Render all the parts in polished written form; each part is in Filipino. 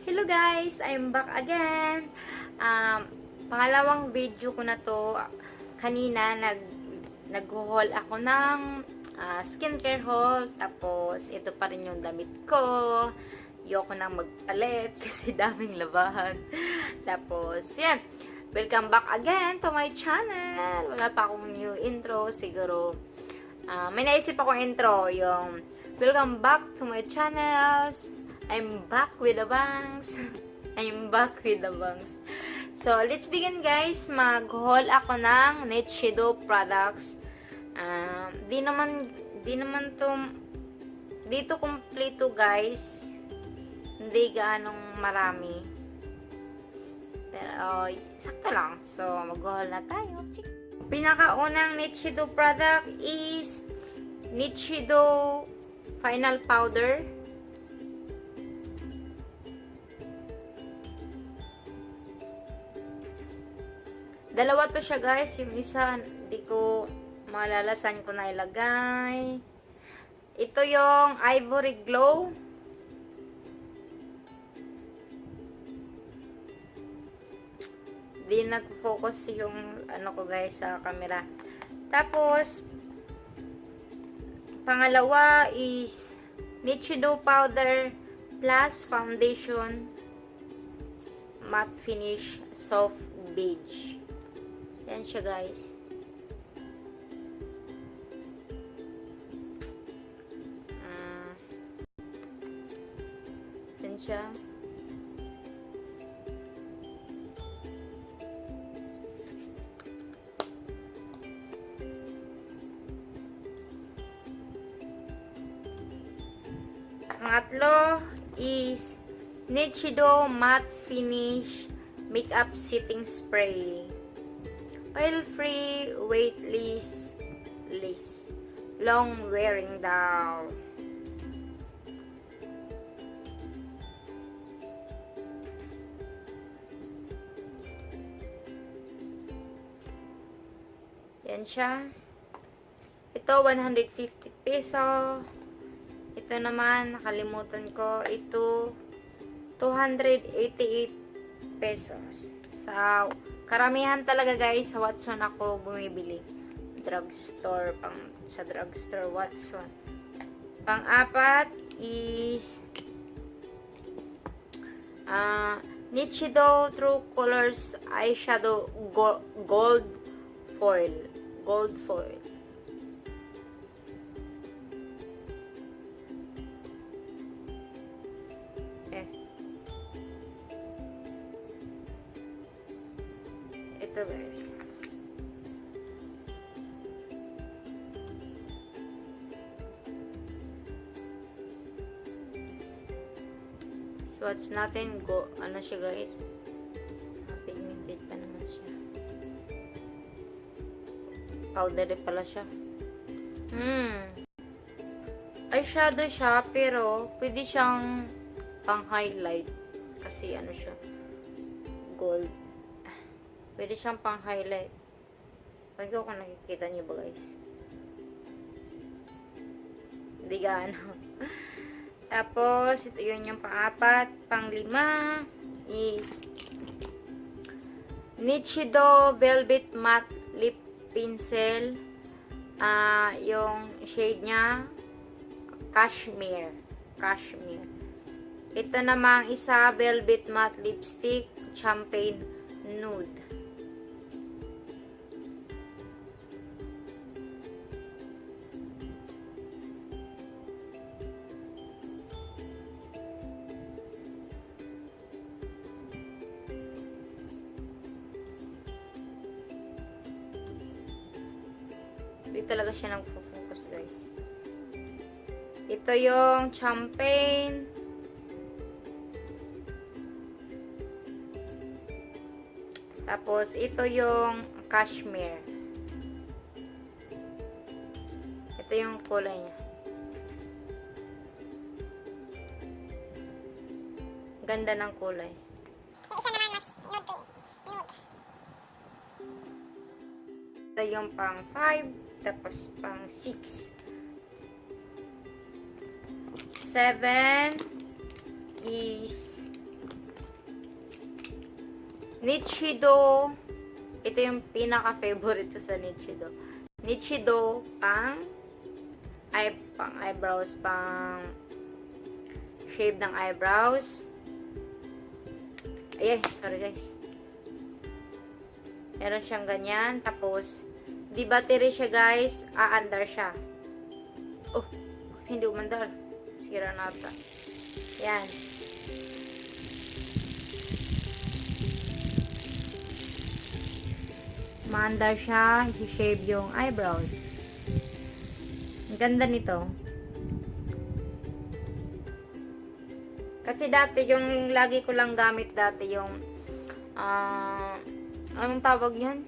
Hello guys! I'm back again. Pangalawang video ko na to. Kanina nag-haul ako ng skincare haul. Tapos ito pa rin yung damit ko. Ayoko nang magpalit kasi daming labahan. Tapos yan. Welcome back again to my channel. Wala pa akong new intro. Siguro may naisip akong intro. Yung welcome back to my channels. I'm back with the bangs. I'm back with the bangs. So, let's begin guys. Mag-haul ako ng NICHIDO products. Di naman to dito kompleto guys. Hindi gaanong marami. Pero, sakto lang. So, mag-haul na tayo. Pinakaunang NICHIDO product is NICHIDO Final Powder. Dalawa to siya guys. Yung isa, hindi ko maalala saan ko na ilagay. Ito yung Ivory Glow. Di nag-focus yung ano ko guys sa camera. Tapos, pangalawa is NICHIDO Powder Plus Foundation Matte Finish Soft Beige. Yan siya guys. Yan siya. Pangatlo is NICHIDO Matte Finish Makeup Setting Spray. Oil-free, weightless, long wearing daw. Yan siya. Ito, 150 peso. Ito naman, nakalimutan ko. Ito, 288 pesos. Sa karamihan talaga guys, sa Watson ako bumibili. Drugstore, sa drugstore Watson. Pang-apat is NICHIDO True Colors Eyeshadow Gold Foil. Gold Foil. Ito guys. Swatch natin. Ano siya guys? Pigmented pa naman siya. Powdery pala siya. Eyeshadow siya pero pwede siyang pang highlight. Kasi ano siya. Gold. Pwede siyang pang-highlight. Pwede ko kung nakikita niyo ba guys. Hindi gaano. Tapos, ito yun yung pang-apat. Pang-lima is NICHIDO Velvet Matte Lip Pencil. Yung shade niya, Cashmere. Cashmere. Ito namang isa, Velvet Matte Lipstick, Champagne Nude. Hindi talaga siya nagpo-focus guys. Ito yung Champagne. Tapos ito yung Cashmere. Ito yung kulay niya. Ganda ng kulay. Isa naman mas nude. Ito yung pang 5. Tapos pang 6. 7 is Nichido. Ito yung pinaka-favorite ko sa Nichido. Nichido pang eyebrows, pang shave ng eyebrows. Ay, sorry guys. Meron siyang ganyan. Tapos, di battery siya guys. Aandar siya. Oh, hindi umandar. Sira na ata. Yan. Maandar siya. I-shave yung eyebrows. Ang ganda nito. Kasi dati yung lagi ko lang gamit dati yung anong tawag yan?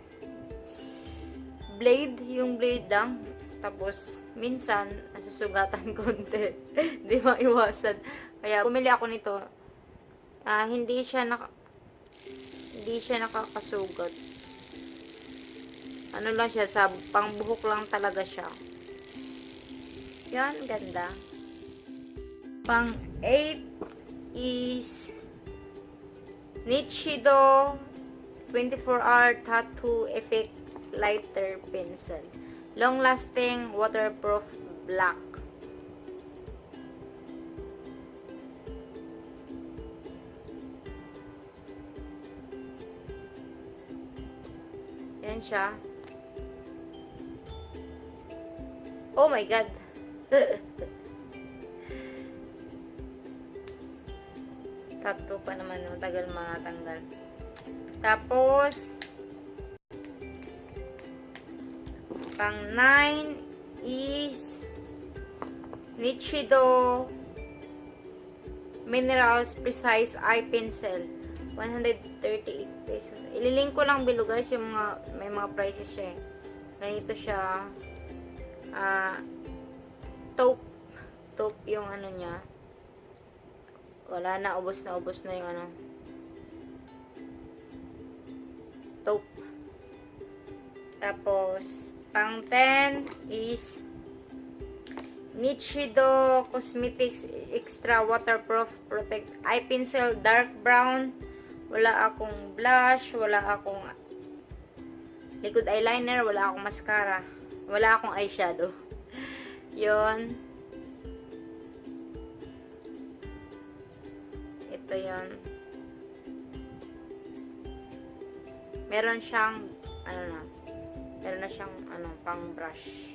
Blade. Yung blade lang. Tapos minsan nasusugatan konti. Di maiwasan. Kaya bumili ako nito. Hindi siya nakakasugat. Ano lang siya, sa pangbuhok lang talaga siya. Yan, ganda. Pang 8 is Nichido 24-hour tattoo effect lighter pencil. Long lasting waterproof black. Yan siya. Oh my god. Tattoo pa naman, matagal matanggal. Tapos pang 9 is Nichido Minerals Precise Eye Pencil. 138 pesos. Ililink ko lang below guys yung may mga prices siya. Ganito siya. Taupe yung ano niya. Wala na, ubos na yung ano. Taupe. Tapos pang 10 is Nichido Cosmetics Extra Waterproof Protect Eye Pencil Dark Brown. Wala akong blush, wala akong liquid eyeliner, wala akong mascara, wala akong eyeshadow. Yon. Ito yon. Meron siyang meron na siyang pang brush.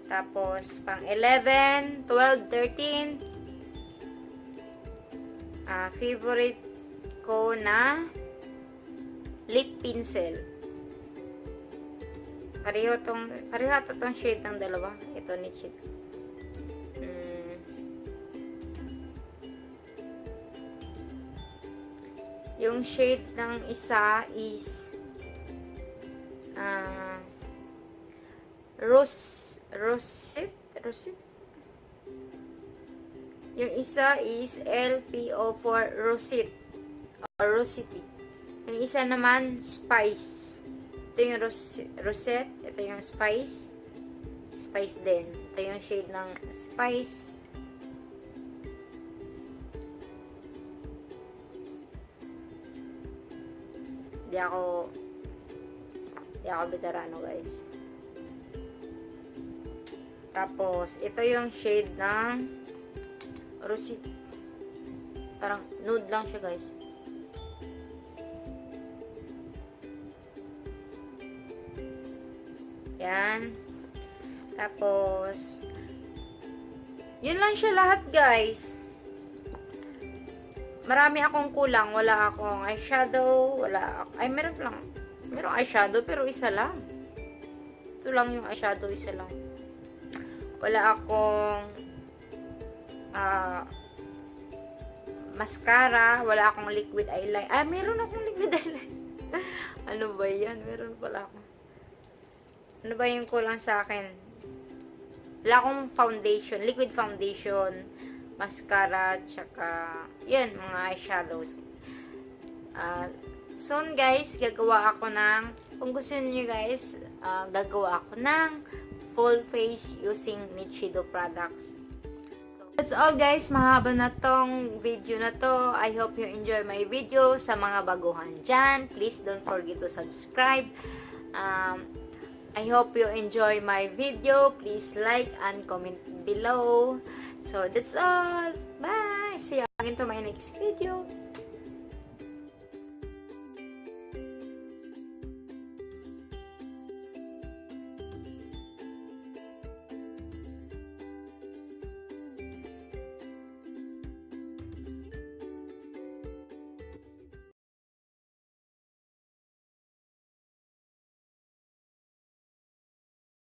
Tapos pang 11, 12, 13 favorite ko na lip pencil. Pareho tong shade ng dalawa. Ito Nichido. Yung shade ng isa is Rosette. Yung isa is LPO4 Rosette. Or Rosette. Yung isa naman, Spice. Ito yung Rosette. Ito yung Spice. Spice din. Ito yung shade ng Spice. Di ako veterano guys. Tapos, ito yung shade ng Rosette. Parang nude lang siya guys. Yan. Tapos, yun lang siya lahat guys. Marami akong kulang. Wala akong eyeshadow. Merong eyeshadow pero isa lang. Ito lang yung eyeshadow, isa lang. Wala akong mascara. Wala akong liquid eyeliner. Meron akong liquid eyeliner. Ano ba yan? Meron pala ako. Ano ba yung kulang sa akin? Wala akong foundation. Liquid foundation. Mascara. Tsaka yan, mga eyeshadows. Soon guys, gagawa ako ng, kung gusto niyo guys, gagawa ako ng full face using Nichido products. So, That's all guys, mahaba na tong video na to. I hope you enjoy my video. Sa mga baguhan dyan, please don't forget to subscribe. I hope you enjoy my video. Please like and comment below. So that's all. Bye! See you again to my next video.